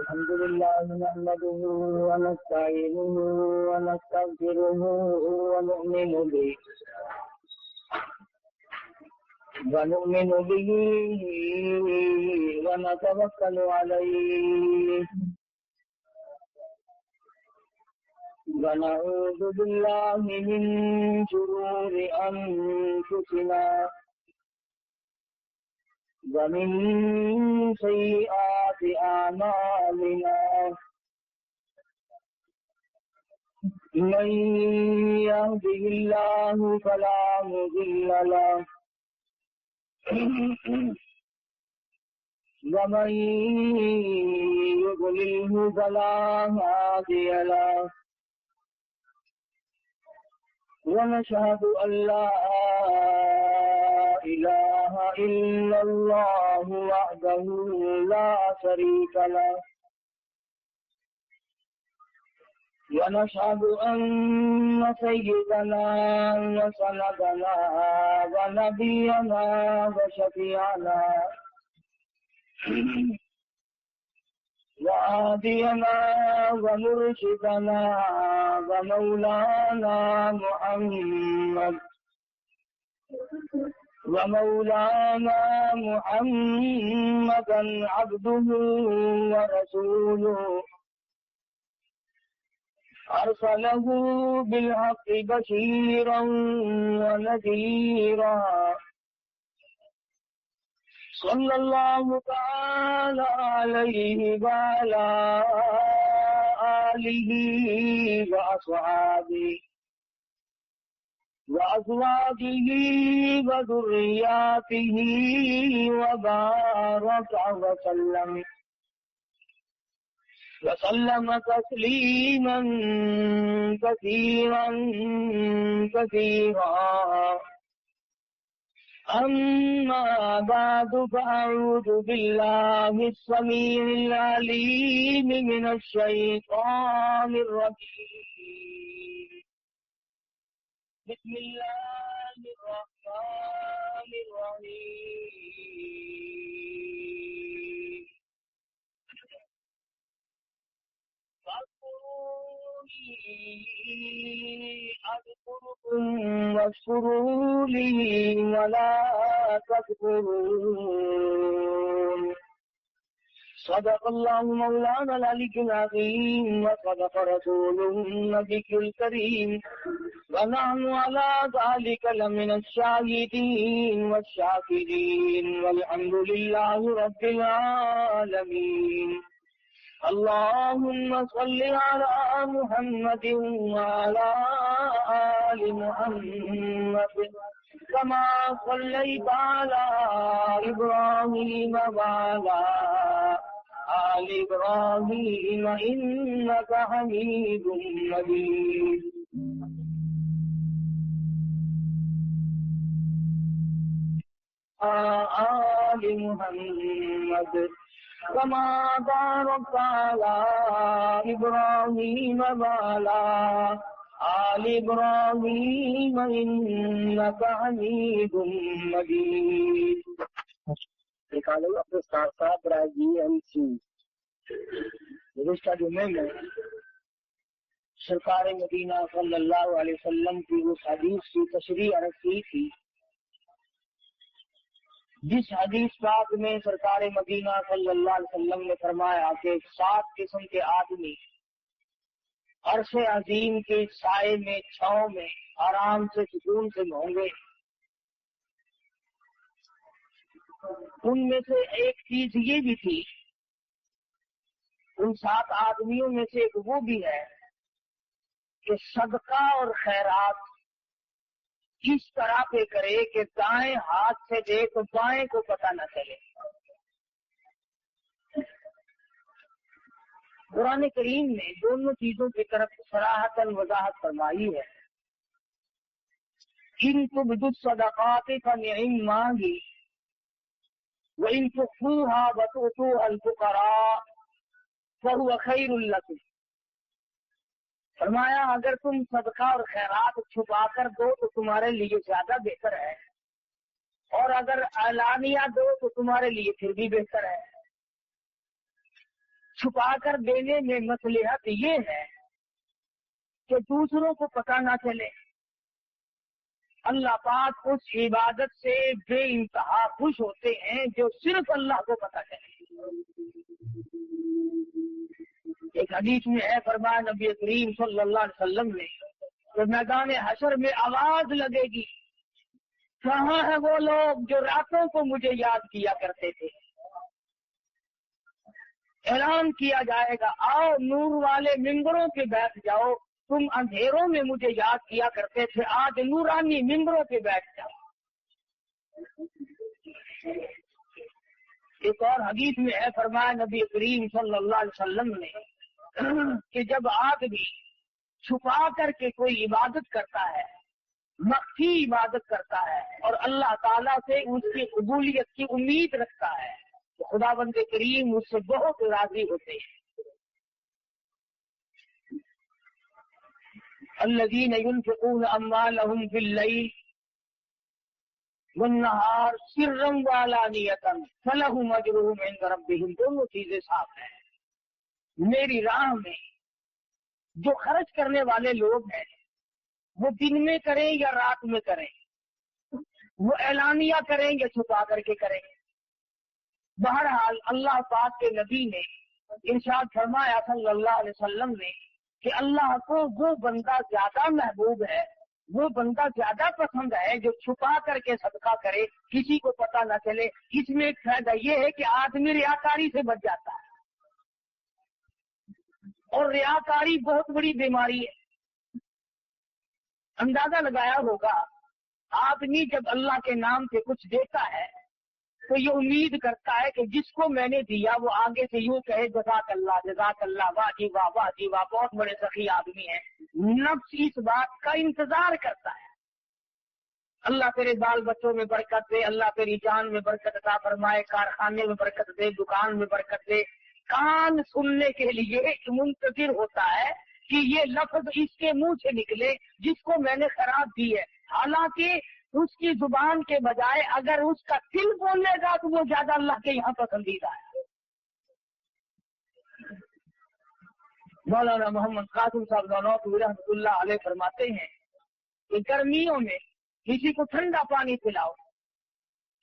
الحمد لله نحمده ونستعينه ونستغفره ونؤمن به ونتوكل عليه ونعوذ بالله من شرور أنفسنا ومن سيئات أعمالنا من يهده الله فلا مضل له ومن يضلله فلا هادي له ونشهد أن لا إله إلا الله وحده لا شريك له ونشهد أن سيدنا وسندنا ونبينا وشفيعنا وهادينا ومرشدنا ومولانا محمدا عبده ورسوله أرسله بالحق بشيرا ونذيرا صلى الله تعالى عليه وعلى آله وأصحابه وأزواجه وذرياته وبارك وسلم تسليما كثيرا أما بعد فأعوذ بالله السميع العليم من الشيطان الرجيم بسم الله الرحمن الرحيم أذكركم واشكروا لي ولا تكفرون صدق الله مولانا العلي العظيم وصدق رسوله النبي الكريم ونحن على ذلك لمن الشاهدين والشاكرين والحمد لله رب العالمين اللهم صل على محمد وعلى آل محمد كما صليت على إبراهيم وعلى آل إبراهيم إنك حميد مجيد آل محمد كما باركت على إبراهيم وعلى آل إبراهيم إنك حميد مجيد. نکالو اپنے ساتھ ساتھ راجی MC گزشتہ جمعے میں سرکار مدینہ صلی اللہ علیہ وسلم کی اس حدیث کی تشریح عرض کی تھی جس حدیث پاک میں سرکار مدینہ صلی اللہ علیہ وسلم نے فرمایا کہ 7 قسم کے آدمی عرش عظیم کے سائے میں چھاؤں میں آرام سے سکون سے ہوں گے. ان میں سے ایک چیز یہ بھی تھی، ان 7 آدمیوں میں سے ایک وہ بھی ہے کہ صدقہ اور خیرات اس طرح پہ کرے کہ دائیں ہاتھ سے دے تو بائیں کو پتہ نہ چلے. قرآن کریم نے دونوں چیزوں کی طرف صراحتاً وضاحت فرمائی ہے. ان تبدوا الصدقات فنعما هي وان تخفوها وتؤتوها الفقراء فهو خير لكم. فرمایا اگر تم صدقہ اور خیرات چھپا کر دو تو تمہارے لیے زیادہ بہتر ہے، اور اگر اعلانیہ دو تو تمہارے لیے پھر بھی بہتر ہے. छुपा कर देने में मसलहत ये है कि दूसरों को पता ना चले। अल्लाह पाक उस इबादत से बेइंतहा खुश होते हैं जो सिर्फ अल्लाह को पता चले। एक हदीस में है, फरमाया नबी करीम सल्लल्लाहु अलैहि वसल्लम ने, तो मैदान हशर में आवाज लगेगी, कहाँ है वो लोग जो रातों को मुझे याद किया करते थे। ऐलान किया जाएगा, आओ नूर वाले मिंबरों पे बैठ जाओ, तुम अंधेरों में मुझे याद किया करते थे, आज नूरानी मिंबरों पे बैठ जाओ। एक और हदीस में है, फरमाया नबी करीम सल्लल्लाहु अलैहि वसल्लम ने कि जब आदमी छुपा करके कोई इबादत करता है, मख्फी इबादत करता है और अल्लाह ताला से उसकी कबूलियत की उम्मीद रखता है, तो खुदावंद करीम उससे बहुत राजी होते हैं। अल्लज़ीन युनफ़िक़ून अम्वालहुम बिल-लैल वन्नहार सिर्रन व अलानियतन फलहुम अजरुहुम इंद रब्बिहिम। दोनों चीजें साफ हैं। मेरी राह में जो खर्च करने वाले लोग हैं, वो दिन में करें या रात में करें, वो ऐलानिया करें या छुपा करके करें, बहरहाल अल्लाह पाक के नबी ने इरशाद फरमाया सल्लल्लाहु अलैहि वसल्लम ने कि अल्लाह को वो बंदा ज्यादा महबूब है, वो बंदा ज्यादा पसंद है जो छुपा करके सदका करे, किसी को पता न चले। इसमें एक फायदा ये है कि आदमी रियाकारी से बच जाता है, और रियाकारी बहुत बड़ी बीमारी है। अंदाजा लगाया होगा, आदमी जब अल्लाह के नाम से कुछ देता है तो ये उम्मीद करता है कि जिसको मैंने दिया वो आगे से यूं कहे जज़ाकल्लाह जज़ाकल्लाह, वाह जी वाह, वाह जी वाह, बहुत बड़े सखी आदमी है। नफ्स इस बात का इंतजार करता है, अल्लाह तेरे बाल बच्चों में बरकत दे, अल्लाह तेरी जान में बरकत अता फरमाए, कारखाने में बरकत दे, दुकान में बरकत दे। कान सुनने के लिए मुंतजिर होता है कि ये लफ्ज इसके मुंह से निकले जिसको मैंने खराब दी है। हालांकि उसकी जुबान के बजाय अगर उसका दिल बोलेगा तो वो ज्यादा अल्लाह के यहाँ पसंदीदा है। मौलाना मोहम्मद कासिम साहब नौनौतवी रहमतुल्लाह अलैह फरमाते हैं कि गर्मियों में किसी को ठंडा पानी पिलाओ,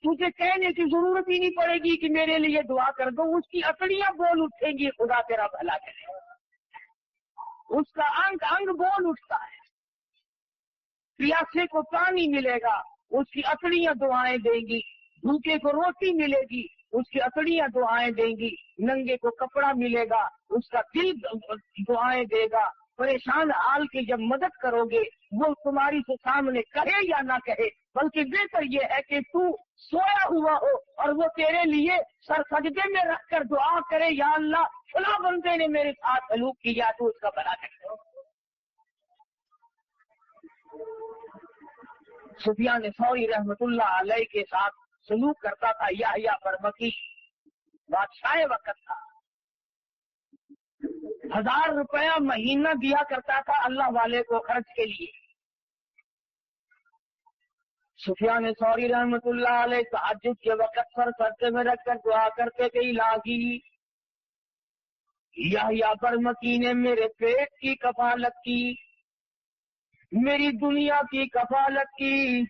तुझे कहने की जरूरत ही नहीं पड़ेगी कि मेरे लिए दुआ कर दो, उसकी अकड़ियां बोल उठेंगी, खुदा तेरा भला करे। उसका अंग अंग बोल उठता है। प्यासे को पानी मिलेगा, उसकी अकड़ियां दुआएं देंगी। भूखे को रोटी मिलेगी, उसकी अकड़ियां दुआएं देंगी। नंगे को कपड़ा मिलेगा, उसका दिल दुआएं देगा। परेशान हाल की जब मदद करोगे, वो तुम्हारी से सामने कहे या ना कहे, बल्कि बेहतर ये है कि तू सोया हुआ हो और वो तेरे लिए सर सजदे में रखकर दुआ करे, या अल्लाह फला बंदे ने मेरे साथ सलूक किया तो उसका भला करे। सुफियान सौरी रहमतुल्लाह अलैह के साथ सलूक करता था याहया बरमकी, बादशाह वक्त था। 1000 रुपया महीना दिया करता था अल्लाह वाले को खर्च के लिए। सुफियान सौरी रहमतुल्लाह अलैह तहज्जुद के वक्त सर सरते में रखकर दुआ करते थे, इलाही याहया बरमकी ने मेरे पेट की कफालत की, मेरी दुनिया की कफालत की,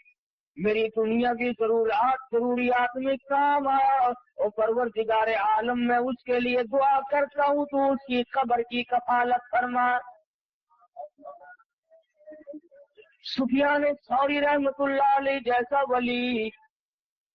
मेरी दुनिया की जरूरियात में काम आया, और परवरदिगार आलम में उसके लिए दुआ करता हूँ तो उसकी कब्र की कफालत फरमा। सुफियान सौरी रहमतुल्लाह अलैह जैसा वली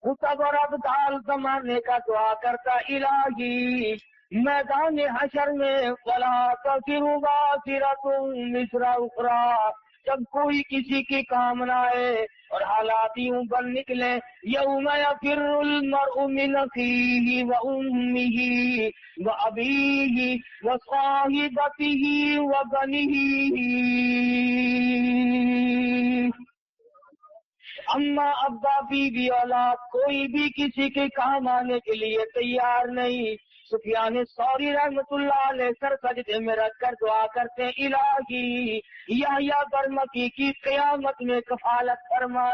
कुतबर अब्दाल जमाने का दुआ करता, इलाही मैदान हशर में वला तज़िरु वाज़िरतुन विज़रा उख़रा, जब कोई किसी की कामनाएं और हालात यूं बन निकले, यौम यफ़िर्रुल मर्उ मिन अख़ीहि व उम्मिहि व अबीहि व साहिबतिहि व बनिहि, अम्मा अब्बा बीवी औलाद कोई भी किसी के काम आने के लिए तैयार नहीं। सुफियान सौरी रहमतुल्लाह अलैह सर सजदे में रखकर दुआ करते, इलाही याहया बरमकी की क़यामत में कफालत फरमा।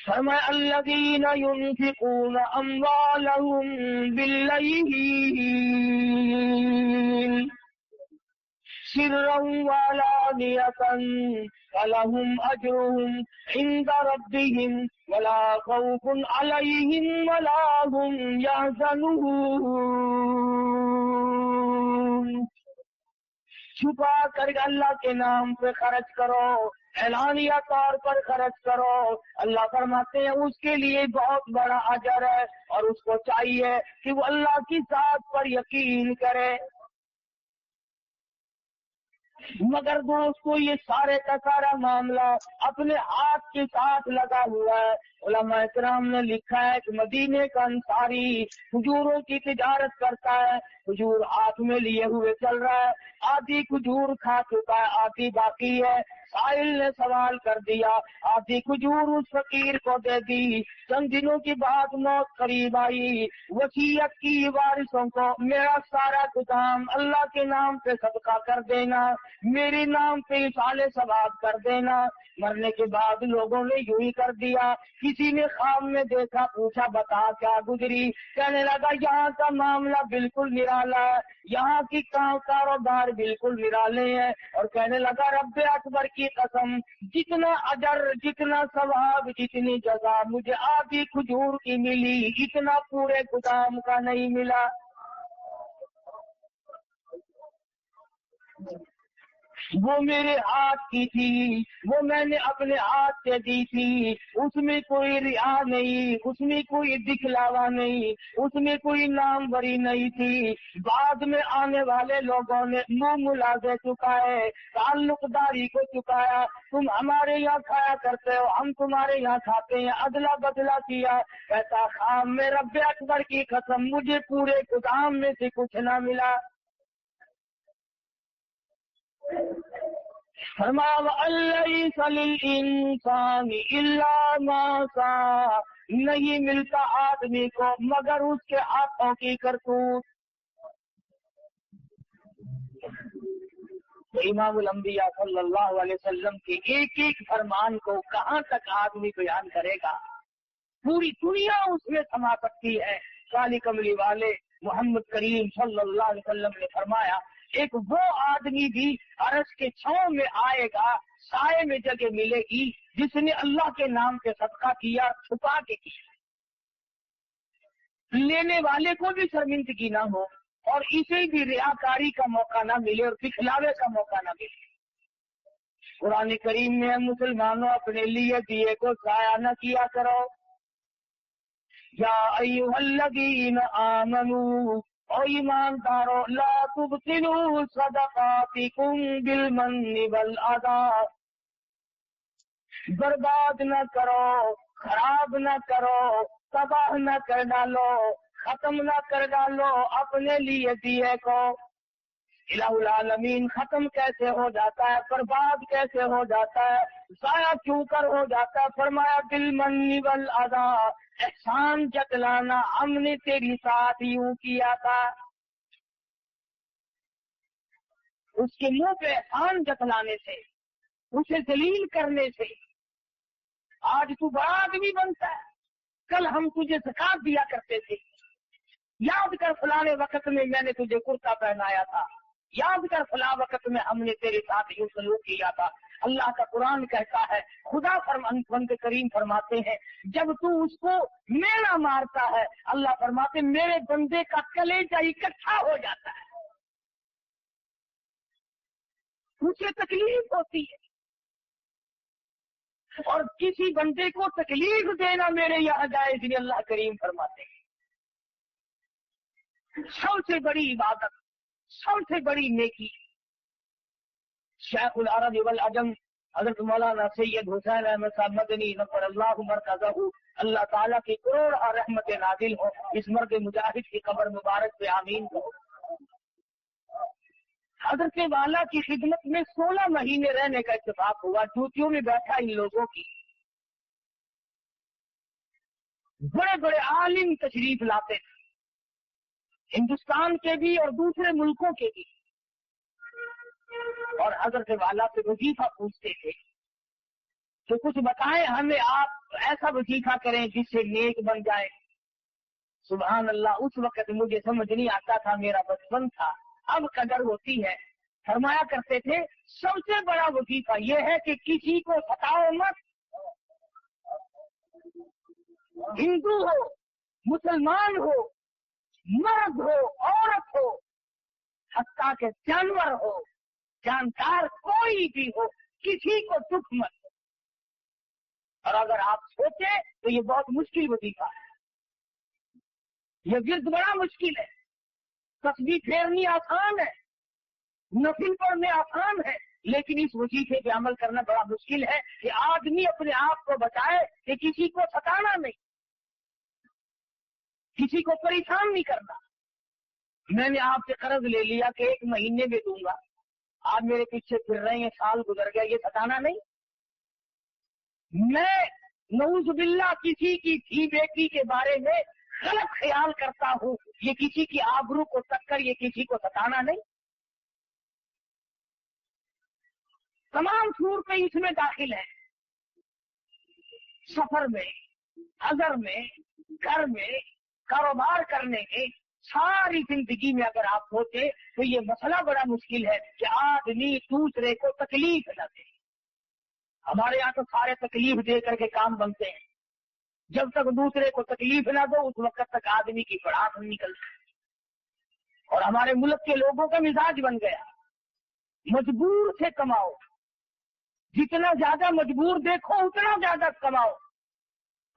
فرمایا الذین ينفقون اموالهم باللیل سرا وعلانیۃ فلهم اجرهم عند ربهم ولا خوف علیہم ولا هم يحزنون۔ چھپا کر اللہ کے نام پہ خرچ کرو، اعلانیہ طور پر خرچ کرو۔ اللہ فرماتے ہیں اس کے لیے بہت بڑا اجر ہے، اور اس کو چاہیے کہ وہ اللہ کی ذات پر یقین کرے۔ مگر دوستو یہ سارے کا سارا معاملہ اپنے ہاتھ کے ساتھ لگا ہوا ہے۔ علماء کرام نے لکھا ہے کہ مدینے کا انصاری کھجوروں کی تجارت کرتا ہے، کھجور ہاتھ میں لیے ہوئے چل رہا ہے، آدھی کھجور کھا چکا ہے، آدھی باقی ہے۔ سائل نے سوال کر دیا، آدھی کھجور اس فقیر کو دے دی۔ چند دنوں کے بعد موت قریب آئی، وصیت کی وارثوں کو میرا سارا کام اللہ کے نام پہ صدقہ کر دینا، میرے نام پہ اصالِ ثواب کر دینا۔ مرنے کے بعد لوگوں نے یوں ہی کر دیا۔ کسی نے خواب میں دیکھا، پوچھا بتا کیا گزری، کہنے لگا یہاں کا معاملہ بالکل نرالا ہے، یہاں کی کاروبار بالکل نرالے ہیں، اور کہنے لگا رب اکبر کی قسم، جتنا اجر، جتنا ثواب، جتنی جزا مجھے آدھی کھجور کی ملی، اتنا پورے گودام کا نہیں ملا۔ وہ میرے ہاتھ کی تھی، وہ میں نے اپنے ہاتھ سے دی تھی، اس میں کوئی ریا نہیں، اس میں کوئی دکھلاوا نہیں، اس میں کوئی نام بری نہیں تھی۔ بعد میں آنے والے لوگوں نے منہ ملازے چکائے، تعلق داری کو چکایا، تم ہمارے یہاں کھایا کرتے ہو، ہم تمہارے یہاں کھاتے ہیں، ادلا بدلا کیا۔ کہتا خام میں رب اکبر کی قسم مجھے پورے گودام میں سے کچھ نہ ملا۔ فرمایا وَأَلَّيْسَ لِلْإِنسَانِ إِلَّا مَا سَعَىٰ، نہیں ملتا آدمی کو مگر اس کے ہاتھوں کی کرتوت۔ امام الانبیاء صلی اللہ علیہ وسلم کے ایک ایک فرمان کو کہاں تک آدمی بیان کرے گا، پوری دنیا اس میں سما سکتی ہے۔ کالی کملی والے محمد کریم صلی اللہ علیہ وسلم نے فرمایا ایک وہ آدمی بھی عرش کے چھاؤں میں آئے گا، سائے میں جگہ ملے گی، جس نے اللہ کے نام پہ صدقہ کیا، چھپا کے کیا، لینے والے کو بھی شرمندگی نہ ہو اور اسے بھی ریاکاری کا موقع نہ ملے اور دکھلاوے کا موقع نہ ملے۔ قرآن کریم میں مسلمانوں اپنے لیے دیے کو ضائع نہ کیا کرو۔ یا ایھا الذین آمنوا، او ایماندارو، لا تبطلوا صدقاتکم بالمن والأذى، برباد نہ کرو، خراب نہ کرو، تباہ نہ کر ڈالو، ختم نہ کر ڈالو اپنے لیے دیے کو۔ الہ العالمین ختم کیسے ہو جاتا ہے، برباد کیسے ہو جاتا ہے، ضائع کیوں کر ہو جاتا ہے؟ فرمایا بالمن والأذى، احسان جتلانا، ہم نے تیری ساتھ یوں کیا تھا۔ اس کے منہ پہ احسان جتلانے سے، اسے ذلیل کرنے سے آج تو بڑا آدمی بنتا ہے۔ کل ہم تجھے زکات دیا کرتے تھے، یاد کر فلانے وقت میں نے تجھے کرتا پہنایا تھا، یاد کر فلاں وقت میں ہم نے تیرے ساتھ یوں سلوک کیا تھا۔ اللہ کا قرآن کہتا ہے، خدا بند کریم فرماتے ہیں جب تو اس کو مینا مارتا ہے، اللہ فرماتے میرے بندے کا کلیجہ اکٹھا ہو جاتا ہے، اسے تکلیف ہوتی ہے، اور کسی بندے کو تکلیف دینا میرے یہاں جائز نہیں، اللہ کریم فرماتے ہیں۔ سب سے بڑی عبادت، سب سے بڑی نیکی، شیخ العرب والعجم حضرت مولانا سید حسین احمد صاحب مدنی نفر اللہ مرکزہ، اللہ تعالیٰ کی کروڑ اور رحمت نازل ہو اس مرد مجاہد کی قبر مبارک پہ، آمین کہو۔ حضرت والا کی خدمت میں 16 مہینے رہنے کا اتفاق ہوا، جوتیوں میں بیٹھا ان لوگوں کی، بڑے بڑے عالم تشریف لاتے تھے، ہندوستان کے بھی اور دوسرے ملکوں کے بھی، اور حضرت والا سے وظیفہ پوچھتے تھے तो कुछ बताएं हमें, आप ऐसा वजीफा करें जिससे नेक बन जाए। सुभान अल्लाह, उस वक्त मुझे समझ नहीं आता था, मेरा बचपन था, अब कदर होती है। फरमाया करते थे सबसे बड़ा वजीफा यह है कि किसी को सताओ मत, हिंदू हो, मुसलमान हो, मर्द हो, औरत हो, हत्ता के जानवर हो, जानकार कोई भी हो, किसी को दुख मत दो। और अगर आप सोचे तो ये बहुत मुश्किल वजीफा है, ये विर्द बड़ा मुश्किल है। तस्बीह फेरनी आसान है, नफिल पढ़ने आसान है, लेकिन इस वजीफे पे अमल करना बड़ा मुश्किल है कि आदमी अपने आप को बचाए कि किसी को सताना नहीं, किसी को परेशान नहीं करना। मैंने आपसे कर्ज ले लिया कि 1 महीने में दूंगा, आप मेरे पीछे फिर रहे हैं, साल गुजर गया, ये सताना नहीं। मैं नऊजुबिल्लाह किसी की थी बेटी के बारे में गलत ख्याल करता हूँ, ये किसी की आबरू को टक्कर, ये किसी को सताना नहीं। तमाम सूरतें इसमें दाखिल है, सफर में, हजर में, घर में, कारोबार करने में, सारी जिंदगी में अगर आप सोचे तो ये मसला बड़ा मुश्किल है कि आदमी दूसरे को तकलीफ न दे। हमारे यहाँ तो सारे तकलीफ दे करके काम बनते हैं, जब तक दूसरे को तकलीफ ना दो उस वक्त तक आदमी की पड़ास नहीं निकलती। और हमारे मुल्क के लोगों का मिजाज बन गया, मजबूर से कमाओ, जितना ज्यादा मजबूर देखो उतना ज्यादा कमाओ।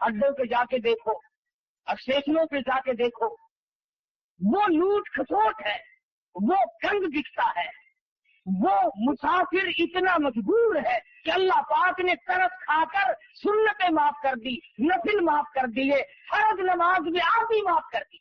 अड्डों पे जाके देखो, स्टेशनों पे जाके देखो, वो लूट खसोट है, वो गंद दिखता है, वो मुसाफिर इतना मजबूर है कि अल्लाह पाक ने तरस खाकर सुन्नतें माफ कर दी, नफिल माफ कर दिए, फर्ज नमाज में आधी माफ कर दी।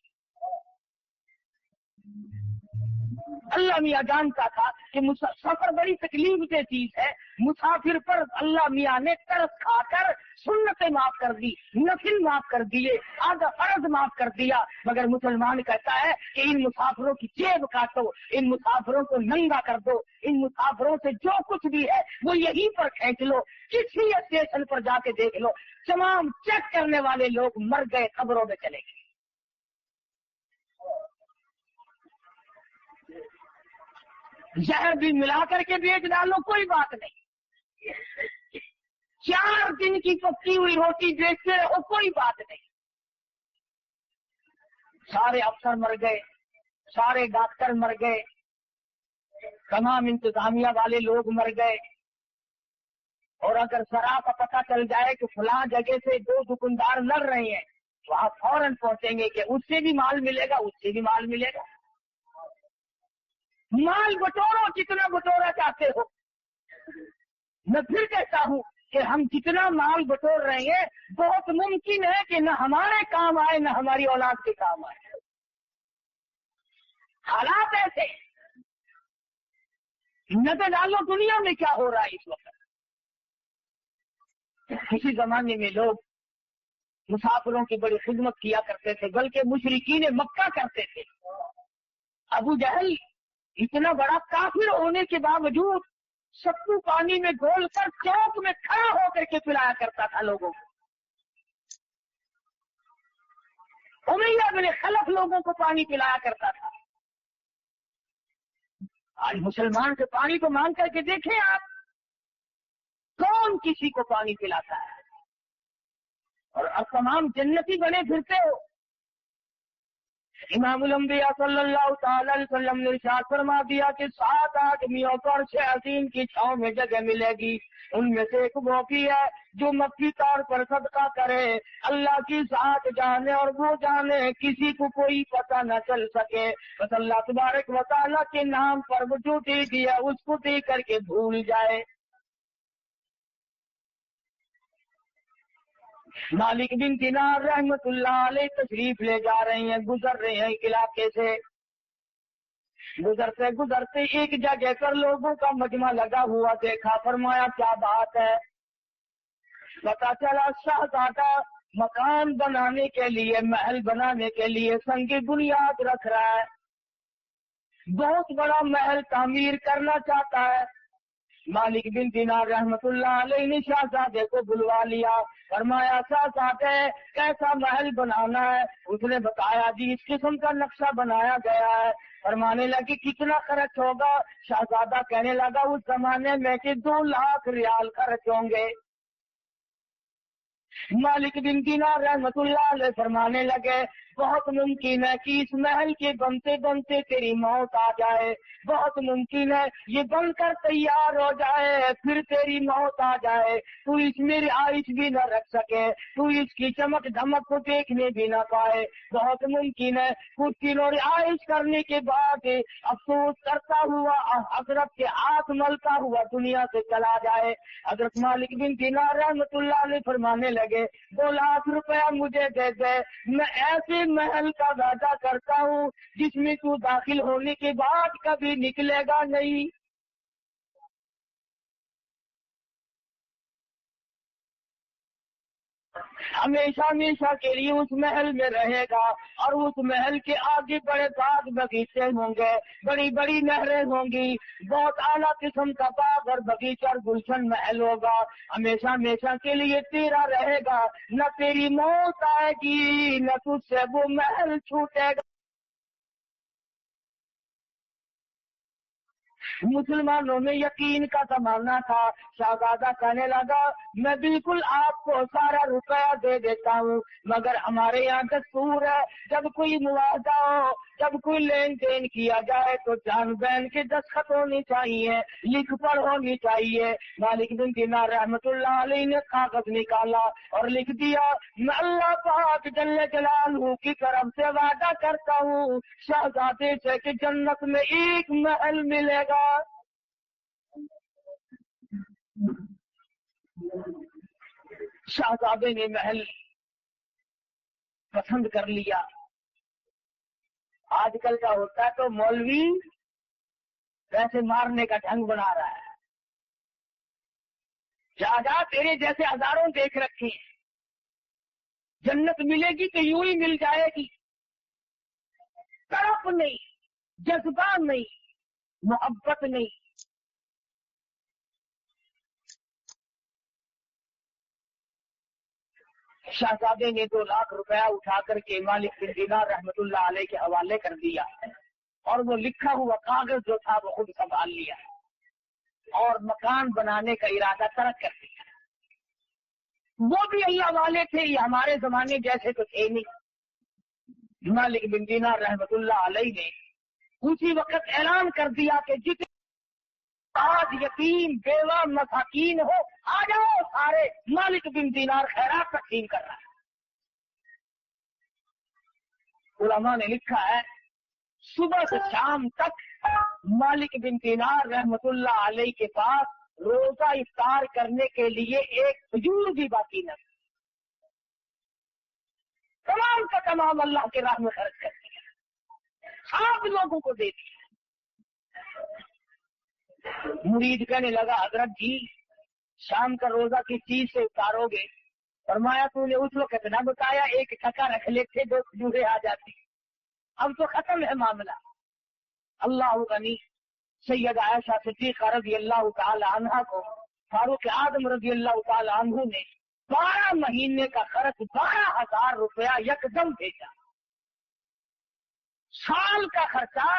अल्लाह मियाँ जानता था कि सफर बड़ी तकलीफ की चीज है, मुसाफिर पर अल्लाह मियाँ ने तरस खाकर सुन्नतें माफ कर दी, नफिल माफ कर दिए, आधा फर्ज माफ कर दिया। मगर मुसलमान कहता है कि इन मुसाफिरों की जेब काटो, इन मुसाफिरों को नंगा कर दो, इन मुसाफिरों से जो कुछ भी है वो यहीं पर खींच लो, किसी स्टेशन पर जाके देख लो, तमाम चेक करने वाले लोग मर गए, कब्रों में चले गए। जहर भी मिला करके बेच डालो कोई बात नहीं, 4 दिन की पकी हुई रोटी बेचते रहो कोई बात नहीं। सारे अफसर मर गए, सारे डॉक्टर मर गए, तमाम इंतजामिया वाले लोग मर गए। और अगर जरा का पता चल जाए कि फलां जगह से 2 दुकानदार लड़ रहे हैं तो आप फौरन पहुंचेंगे कि उससे भी माल मिलेगा, उससे भी माल मिलेगा। माल बटोरो जितना बटोरा चाहते हो। मैं फिर कहता हूं कि हम जितना माल बटोर रहे हैं बहुत मुमकिन है कि न हमारे काम आए न हमारी औलाद के काम आए। हालात ऐसे, नजर डालो दुनिया में क्या हो रहा है इस वक्त। किसी जमाने में लोग मुसाफिरों की बड़ी खिदमत किया करते थे, बल्कि मुशरिकीन मक्का करते थे। अबू जहल इतना बड़ा काफिर होने के बावजूद सत्तू पानी में घोलकर चौक में खड़ा होकर के पिलाया करता था लोगों को। उमैया बिन खलफ लोगों को पानी पिलाया करता था। आज मुसलमान से पानी तो मांग करके देखें आप, कौन किसी को पानी पिलाता है। और अब तमाम जन्नती बने फिरते हो। इमामुल अंबिया सल्लल्लाहु अलैहि वसल्लम ने इरशाद फरमा दिया कि 7 आदमियों को अर्श अज़ीम की छांव में जगह मिलेगी। उनमें से एक वो भी है जो मक्की तौर पर सदका करे। अल्लाह की जात जाने और वो जाने, किसी को कोई पता न चल सके, बस अल्लाह तबारक व तआला के नाम पर वो जो दे दिया उसको दे करके भूल जाए। मालिक बिन दिनार रहमतुल्लाह अलैह तशरीफ ले जा रहे हैं, गुजर रहे हैं इलाके से। गुजरते गुजरते एक जगह पर लोगों का मजमा लगा हुआ देखा। फरमाया क्या बात है। पता चला शहजादा मकान बनाने के लिए, महल बनाने के लिए संग बुनियाद रख रहा है। बहुत बड़ा महल तामीर करना चाहता है। मालिक बिन दिनार रहमतुल्लाह अलैहि ने शहजादे को बुलवा लिया, फरमाया शहजादे कैसा महल बनाना है? उसने बताया जी इस किस्म का नक्शा बनाया गया है। फरमाने लगी कितना खर्च होगा? शहजादा कहने लगा उस जमाने में कि 2 लाख रियाल खर्च होंगे। मालिक बिन दिनार रहमतुल्लाह अलैहि फरमाने लगे बहुत मुमकिन है कि इस महल के बनते बनते तेरी मौत आ जाए, बहुत मुमकिन है ये बनकर तैयार हो जाए फिर तेरी मौत आ जाए, तू इसमें आयुष भी न रख सके, तू इसकी चमक धमक को देखने भी न पाए, बहुत मुमकिन है कुछ दिनों आयुष करने के बाद अफसोस करता हुआ हजरत के हाथ मलता हुआ दुनिया से चला जाए। हजरत मालिक बिन दिनार रहमतुल्लाह अलैहि फरमाने लगे 2 लाख रुपया मुझे दे दे, मैं ऐसे महल का वादा करता हूँ जिसमें तू दाखिल होने के बाद कभी निकलेगा नहीं। हमेशा हमेशा के लिए उस महल में रहेगा और उस महल के आगे बड़े बाग बगीचे होंगे, बड़ी बड़ी नहरें होंगी, बहुत आला किस्म का बाग और बगीचा और गुलशन महल होगा, हमेशा हमेशा के लिए तेरा रहेगा, न तेरी मौत आएगी न तुझसे वो महल छूटेगा। मुसलमानों में यकीन का जमाना था। शहजादा कहने लगा मैं बिल्कुल आपको सारा रुपया दे देता हूँ, मगर हमारे यहाँ दस्तूर है जब कोई मुआवजा हो, जब कोई लेन देन किया जाए तो जान बहन के दस्तखत होनी चाहिए, लिख पढ़ होनी चाहिए। मालिक बिन दिनार रहमतुल्लाह अलैहि ने कागज निकाला और लिख दिया मैं अल्लाह पाक जल्ले जलालहू की तरफ से वादा करता हूँ शहजादे से कि जन्नत में एक महल मिलेगा। शहजादे ने महल पसंद कर लिया। आजकल का होता है तो मौलवी वैसे मारने का ढंग बना रहा है, जा तेरे जैसे हजारों देख रखे हैं, जन्नत मिलेगी तो यूं ही मिल जाएगी, तड़प नहीं, जज्बा नहीं, मोहब्बत नहीं। शहजादे ने 2 लाख रुपया उठा करके मालिक बिन दिनार रहमतुल्लाह अलैहि के हवाले कर दिया और वो लिखा हुआ कागज जो था वो खुद संभाल लिया और मकान बनाने का इरादा तर्क कर दिया। वो भी अल्लाह वाले थे, ये हमारे जमाने जैसे तो थे नहीं। मालिक बिन दिनार रहमतुल्लाह अलैहि ने उसी वक्त ऐलान कर दिया कि जितने आज यतीम बेवा मसाकीन हो आ जाओ सारे, मालिक बिन दिनार खैरात तकसीम कर रहा है। उलमा ने लिखा है सुबह से शाम तक मालिक बिन दिनार रहमतुल्लाह अलैहि के पास रोजा इफ्तार करने के लिए एक खजूर भी बाकी न, तमाम का तमाम अल्लाह के राह में खर्च कर दिया, आप लोगों को दे दिया। मुरीद कहने लगा हजरत जी शाम का रोजा किस चीज से उतारोगे? फरमाया तूने उस वक्त न बताया, एक टका रख लेते 2 खजूरें आ जाती, अब तो खत्म है मामला। अल्लाह गनी सैयद आयशा सिद्दीक़ा रज़ियल्लाहु ताला अन्हा को फारूक आदम रज़ियल्लाहु ताला अन्हु ने 12 महीने का खर्च 12,000 रुपया यकदम भेजा। साल का खर्चा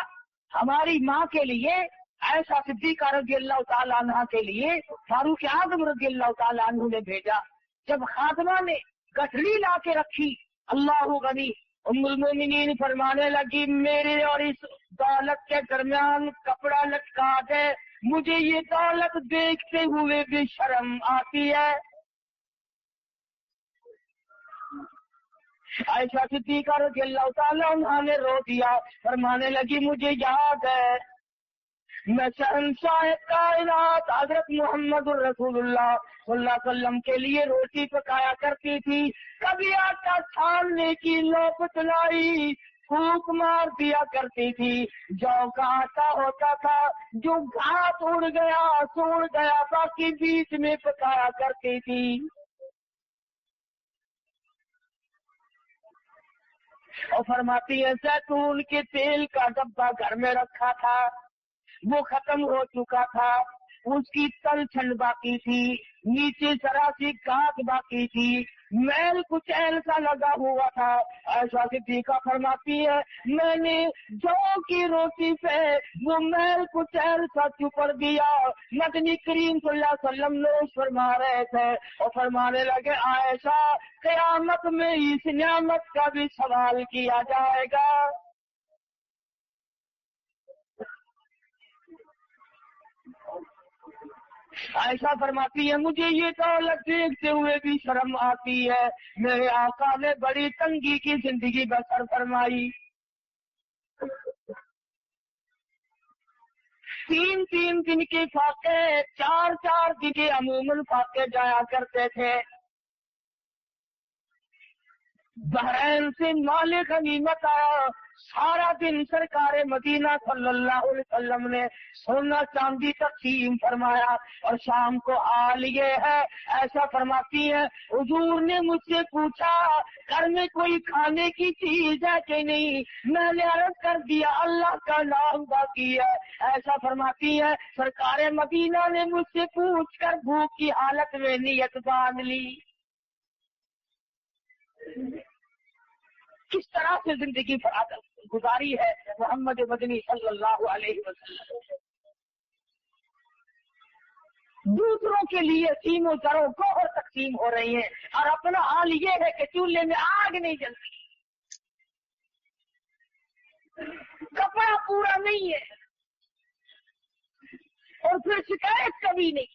हमारी माँ के लिए आयशा सिद्दीक़ा रज़ियल्लाहु ताला अन्हा के लिए फारूक आदम रज़ियल्लाहु ताला अन्हु ने भेजा। जब खादमा ने गठरी ला के रखी, अल्लाह गनी उम्मुल मोमिनीन फरमाने लगी मेरे और इस दौलत के दरमियान कपड़ा लटका दे, मुझे ये दौलत देखते हुए भी शर्म आती है। आयशा सिद्दीक़ा रज़ियल्लाहु ताला अन्हा ने रो दिया, फरमाने लगी मुझे याद है मैं शहंशाह कायनात हजरत मोहम्मद रसूलुल्लाह सल्लल्लाहु अलैहि वसल्लम के लिए रोटी पकाया करती थी, कभी आटा छानने की नौबत लाई फूंक मार दिया करती थी, जौ का आटा होता था जो घात उड़ गया सूड़ गया बाकी बीच में पकाया करती थी। और फरमाती है जैतून के तेल का डब्बा घर में रखा था, वो खत्म हो चुका था, उसकी तलछन बाकी थी, नीचे जरा सी गांठ बाकी थी, मैल कुचैल सा लगा हुआ था। ऐसा सिद्दीका फरमाती है मैंने जौ की रोटी पे वो मैल कुचैल सा चुपड़ दिया। मदनी करीम सल्लल्लाहु अलैहि वसल्लम ने फरमा रहे थे और फरमाने लगे आयशा क़यामत में इस नियामत का भी सवाल किया जाएगा। ऐसा फरमाती है मुझे ये दौलत देखते हुए भी शर्म आती है। मेरे आका ने बड़ी तंगी की जिंदगी बसर फरमाई। 3-3 दिन के फाके, 4-4 दिन के अमूमन फाके जाया करते थे। बहरैन से माले गनीमत आया, सारा दिन सरकारे मदीना सल्लल्लाहु अलैहि वसल्लम ने सोना चांदी तक़सीम फरमाया और शाम को हाल ये है। ऐसा फरमाती है हुजूर ने मुझसे पूछा घर में कोई खाने की चीज है कि नहीं, मैंने अर्ज कर दिया अल्लाह का नाम बाकी है। ऐसा फरमाती है सरकारे मदीना ने मुझसे पूछ कर भूख की हालत में नियत बांध ली। किस तरह से जिंदगी गुजारी है मोहम्मद मदनी सल्लल्लाहु अलैहि वसल्लम। दूसरों के लिए सीमों जरों गोहर तकसीम हो रही है और अपना हाल ये है कि चूल्हे में आग नहीं जलती, कपड़ा पूरा नहीं है और फिर शिकायत कभी नहीं।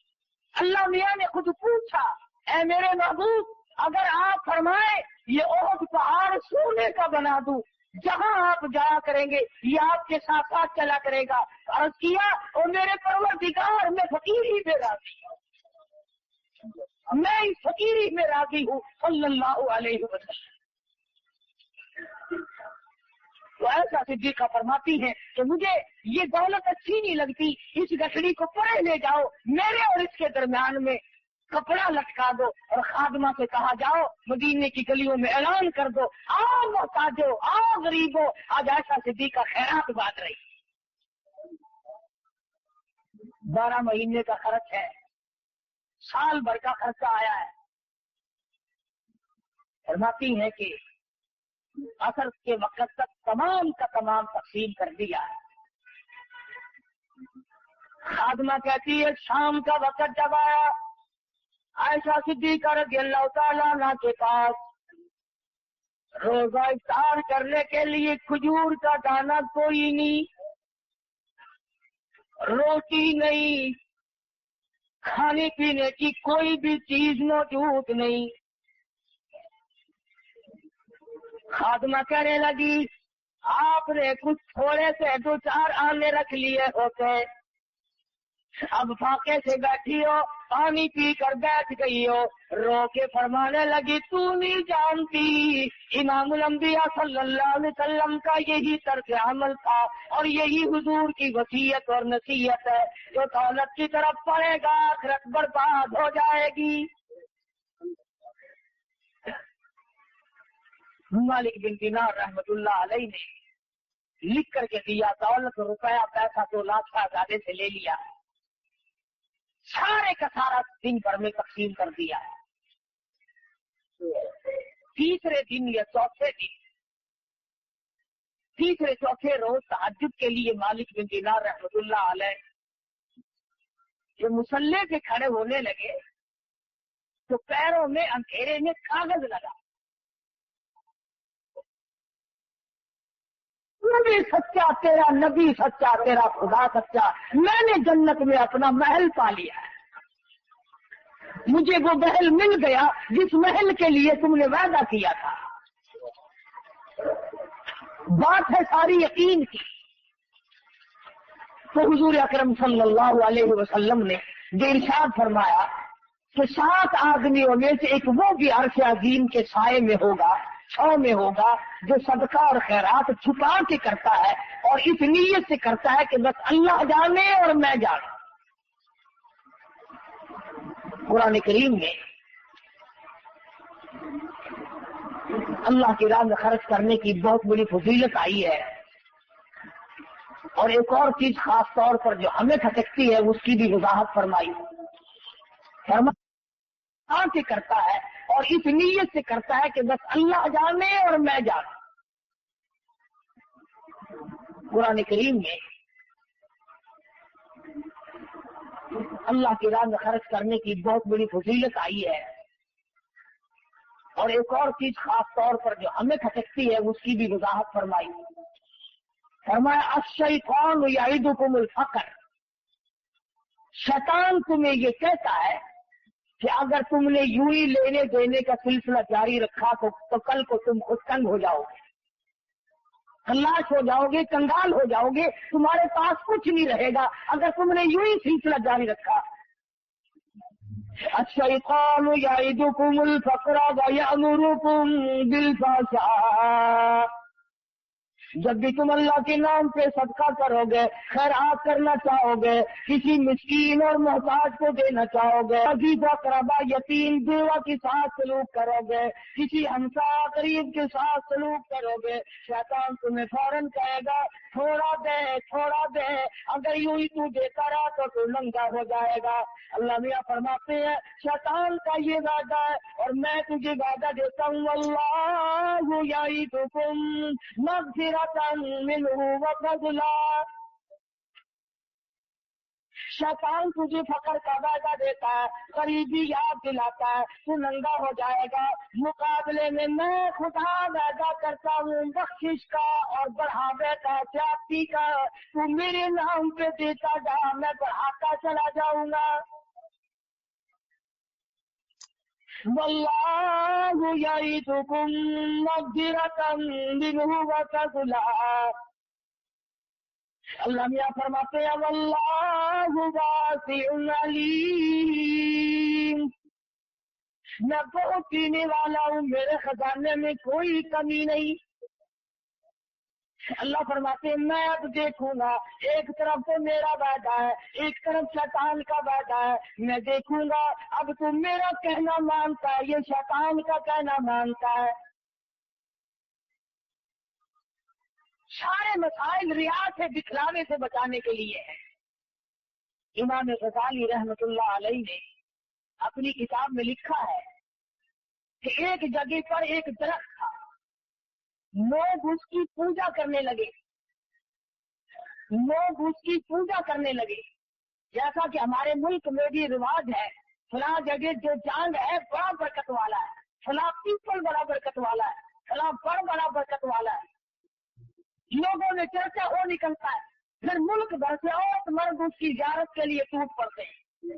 अल्लाह मियां ने खुद पूछा ऐ मेरे महबूब अगर आप फरमाए ये ओहद पहाड़ सोने का बना दूं, जहां आप जाया करेंगे ये आपके साथ साथ चला करेगा। अर्ज किया और मेरे परवरदिगार मैं फकीरी में राजी हूं, मैं इस फकीरी में राजी हूँ सल्लल्लाहु अलैहि वसल्लम। तो ऐसा सिद्दीका फरमाती है कि मुझे ये दौलत अच्छी नहीं लगती, इस गठड़ी को परे ले जाओ, मेरे और इसके दरमियान में कपड़ा लटका दो और खादमा से कहा जाओ मदीने की गलियों में ऐलान कर दो आओ मोहताजो आओ गरीबो, आज ऐसा सिद्दीका खैरात बांट रही। 12 महीने का खर्च है, साल भर का खर्चा आया है। फरमाती है कि असर के वक्त तक तमाम का तमाम तकसीम कर दिया है। खादमा कहती है शाम का वक्त जब आया आयशा सिद्दीका रज़ियल्लाहु ताला अन्हा के पास रोजा इफ्तार करने के लिए खजूर का दाना कोई नहीं, रोटी नहीं, खाने पीने की कोई भी चीज मौजूद नहीं। खादमा कहने लगी आपने कुछ थोड़े से 2-4 आने रख लिए होते, अब फाके से बैठी हो पानी पी कर बैठ गई हो। रो के फरमाने लगी तू नहीं जानती इमामुल अंबिया सल्लल्लाहु अलैहि वसल्लम का यही तर्क अमल था और यही हुजूर की वसीयत और नसीहत है, जो दौलत की तरफ पड़ेगा आखिरत बर्बाद हो जाएगी। मालिक बिन दिनार रहमतुल्लाह अलैहि ने लिख करके दिया दौलत रुपया पैसा तो लाख आजादे से ले लिया, सारे का सारा दिन भर में तकसीम कर दिया। तीसरे दिन या तीसरे चौथे रोज तहज्जुद के लिए मालिक बिन दिनार रहमतुल्लाह अलैह जो मुसल्ले पे खड़े होने लगे तो पैरों में अंधेरे में कागज लगा, नबी सच्चा तेरा नबी सच्चा तेरा खुदा सच्चा, मैंने जन्नत में अपना महल पा लिया है, मुझे वो महल मिल गया जिस महल के लिए तुमने वादा किया था। बात है सारी यकीन की। तो हुजूर अकरम सल्लल्लाहु अलैहि वसल्लम ने इरशाद फरमाया कि 7 आदमियों में से एक वो भी अर्श अजीम के साए में होगा, छांव में होगा, जो सदका और खैरात छुपा के करता है और इस नीयत से करता है कि बस अल्लाह जाने और मैं जाने। कुरान करीम में अल्लाह की राह में खर्च करने की बहुत बड़ी फजीलत आई है। اور ایک اور چیز خاص طور پر جو ہمیں کھٹکتی ہے اس کی بھی وضاحت فرمائی. سے کرتا ہے اور اس نیت سے کرتا ہے کہ بس اللہ جانے اور میں جانا. قرآن کریم میں اللہ کی راہ میں خرچ کرنے کی بہت بڑی فضیلت آئی ہے. اور ایک اور چیز خاص طور پر جو ہمیں کھٹکتی ہے اس کی بھی وضاحت فرمائی. فرمایا الشیطان یعدکم الفقر. شیطان تمہیں یہ کہتا ہے کہ اگر تم نے یوں ہی لینے دینے کا سلسلہ جاری رکھا تو کل کو تم خود تنگ ہو جاؤ گے، خلاش ہو جاؤ گے، کنگال ہو جاؤ گے، تمہارے پاس کچھ نہیں رہے گا اگر تم نے یوں ہی سلسلہ جاری رکھا. الشیطان یعدکم الفقر ویأمرکم بالفحشاء. جب بھی تم اللہ کے نام پہ صدقہ کرو گے، خیرات کرنا چاہو گے، کسی مسکین اور محتاج کو دینا چاہو گے، عزیز اقربا یتیم بیوہ کے ساتھ سلوک کرو گے، کسی ہمسایہ قریب کے ساتھ سلوک کرو گے، شیطان تمہیں فوراً کہے گا تھوڑا دے تھوڑا دے، اگر یوں ہی تو دیتا رہا تو تو ننگا ہو جائے گا. اللہ میاں فرماتے ہیں شیطان کا یہ وعدہ ہے اور میں تجھے وعدہ دیتا ہوں اللہ یعدکم مغفرۃ منہ وفضلا. شیطان تجھے فقر کا وعدہ دیتا ہے، قریبی یاد دلاتا ہے، تو ننگا ہو جائے گا. مقابلے میں خدا وعدہ کرتا ہوں بخشش کا اور بڑھاوے کا، زیادتی کا. تو میرے نام پہ دیتا جا، میں بڑھاتا چلا جاؤں گا. واللہ یعدکم مغفرۃ منہ وفضلا. اللہ میاں فرماتے ہیں واللہ واسع علیم. میں بہت دینے والا ہوں، میرے خزانے میں کوئی کمی نہیں. اللہ فرماتے ہیں میں اب دیکھوں گا، ایک طرف تو میرا وعدہ ہے، ایک طرف شیطان کا وعدہ ہے. میں دیکھوں گا اب تو میرا کہنا مانتا ہے، یہ شیطان کا کہنا مانتا ہے. سارے مسائل ریا سے دکھلانے سے بچانے کے لیے ہے. امام غزالی رحمت اللہ علیہ نے اپنی کتاب میں لکھا ہے کہ ایک جگہ پر ایک درخت تھا، لوگ اس کی پوجا کرنے لگے. لوگ اس کی پوجا کرنے لگے جیسا کہ ہمارے ملک میں بھی رواج ہے. فلاں جگہ جو جانگ ہے بڑا برکت والا ہے، فلاں پیپل بڑا برکت والا ہے، فلاں بڑ بڑا برکت والا ہے. لوگوں میں چرچا ہو نکلتا ہے، پھر ملک بھر سے عورت مرد اس کی زیارت کے لیے ٹوٹ پڑتے ہیں.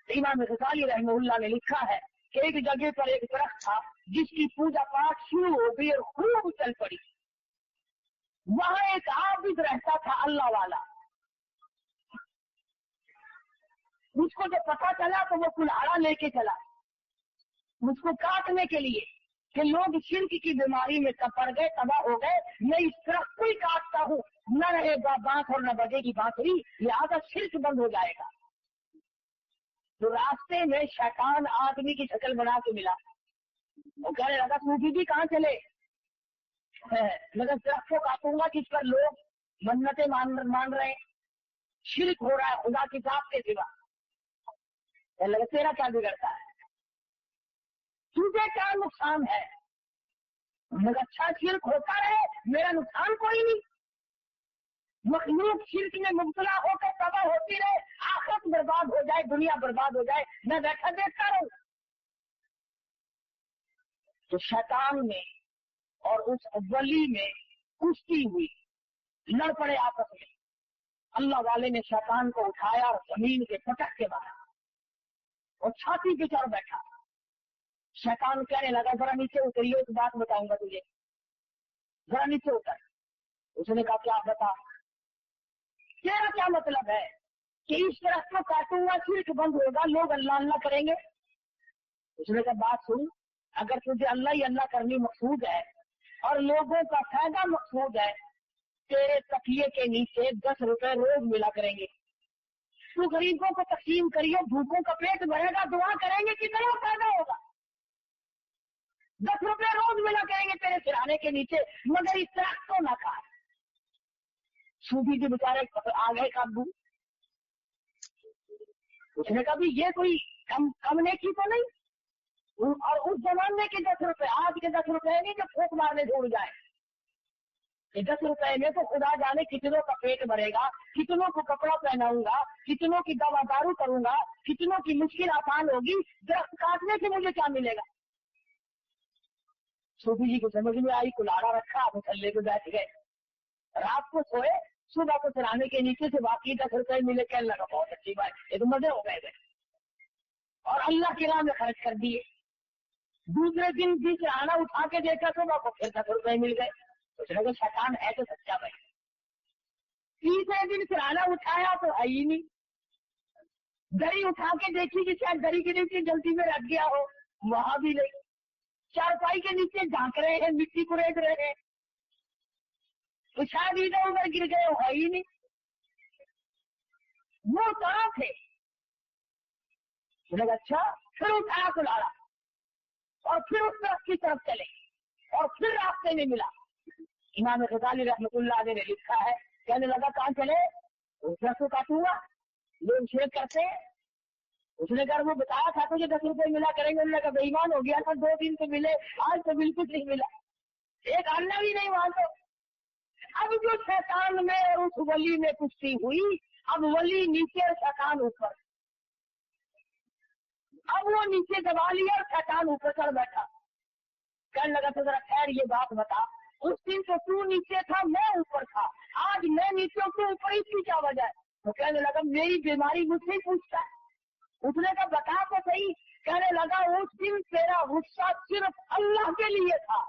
امام غزالی رحمہ اللہ نے لکھا ہے کہ ایک جگہ پر ایک درخت تھا جس کی پوجا پاٹ شروع ہو گئی اور خوب چل پڑی. وہاں ایک عابد رہتا تھا اللہ والا. اس کو جب پتا چلا تو وہ کلاڑا لے کے چلا اس کو کاٹنے کے لیے کہ لوگ شرک کی بیماری میں پڑ گئے، تباہ ہو گئے. میں اس درخت کو ہی کاٹتا ہوں، نہ رہے گا بانس اور نہ بجے گی بانسری، لہٰذا شرک بند ہو جائے گا. تو راستے میں شیطان آدمی کی شکل بنا کے ملا. وہ کہنے لگا صوفی جی کہاں چلے؟ مگر درخت کو کاٹوں گا کس پر لوگ منتیں مان رہے ہیں، شرک ہو رہا ہے خدا کی ذات کے سوا. لگا تیرا کیا بگڑتا ہے، تجھے کیا نقصان ہے؟ مگر اچھا شرک ہوتا رہے، میرا نقصان کوئی نہیں. مخلوق شرک میں مبتلا ہو کر تباہ ہوتی رہے، آخرت برباد ہو جائے، دنیا برباد ہو جائے، میں بیٹھا دیکھتا رہوں. تو شیطان میں اور اس ولی میں کشتی ہوئی، لڑ پڑے آپس میں. اللہ والے نے شیطان کو اٹھایا اور زمین کے پٹک کے مارا اور چھاتی پہ چڑھ بیٹھا. شیطان کہنے لگا ذرا نیچے اتریے، ایک بات بتاؤں گا تجھے، ذرا نیچے اتر. اس نے کہا کیا بتا، تیرا کیا مطلب ہے کہ اس طرح کو کاٹوں گا شرک بند ہوگا، لوگ اللہ اللہ کریں گے؟ اس نے کہا بات سن، اگر تجھے اللہ ہی اللہ کرنی مقصود ہے اور لوگوں کا فائدہ مقصود ہے، تیرے تکیے کے نیچے 10 روپے روز ملا کریں گے. تو غریبوں کو تقسیم کریے، بھوکوں کا پیٹ بھرے گا، دعا کریں گے، کتنا فائدہ ہوگا. 10 روپے روز ملا کریں گے تیرے سرانے کے نیچے، مگر اس طرح کو نہ کاٹ. सूफी के बेचारे आ गए काबू। उसने कहा भी ये कोई कम नेकी तो नहीं। और उस जमाने के 10 रुपए, आज के 10 रुपए नहीं जो फूक मारने छोड़ जाए। 10 रुपए में तो खुदा जाने कितनों का पेट भरेगा, कितनों को कपड़ा पहनाऊंगा, कितनों की दवा दारू करूंगा, कितनों की मुश्किल आसान होगी। दरख्त काटने से मुझे क्या मिलेगा। सूफी जी को समझ में आई, कुल्हाड़ा रखा, मुसल्ले पे बैठ गए, रात को सोए, सुबह को सिराने के नीचे से बाकी 10 रुपए मिले। कहने लगा बहुत अच्छी बात, ये तो मजे हो गए और अल्लाह की राह में खर्च कर दिए। दूसरे दिन भी सिराना उठा के देखा, सुबह को फिर 10 रुपए मिल गए। सोचने को शैतान है तो सच्चा भाई। तीसरे दिन सिराना उठाया तो है ही नहीं। दरी उठा के देखी कि शायद दरी के नीचे गलती में रख गया हो, वहां भी नहीं। चारपाई के नीचे झांक रहे हैं, मिट्टी को रेत रहे हैं, तो शायद इधर उधर गिर गए हो, है ही नहीं। वो कहाँ थे। अच्छा, फिर उठाया कुल्हाड़ा और फिर उस तरफ की तरफ चले और फिर रास्ते में मिला। इमाम गजाली रहमतुल्लाह अलैह ने लिखा है, कहने लगा कहाँ चले, उस तरफ को काटूंगा, लोग शेर करते हैं। उसने कहा वो बताया था तुझे 10 रुपए मिला करेंगे। उन्होंने कहा बेईमान हो गया था, 2 दिन तो मिले, आज तो बिल्कुल नहीं मिला, एक अन्ना भी नहीं वहां। तो अब जो शैतान में और उस वली में कुश्ती हुई, अब वली नीचे और शैतान ऊपर। अब वो नीचे दबा लिया और शैतान ऊपर चढ़ बैठा। कहने लगा तो जरा खैर ये बात बता, उस दिन तो तू नीचे था, मैं ऊपर था, आज मैं नीचे हूँ तू ऊपर, इसकी क्या वजह है। तो कहने लगा मेरी बीमारी मुझसे ही पूछता है। उसने कहा बता तो सही। कहने लगा उस दिन तेरा गुस्सा सिर्फ अल्लाह के लिए था।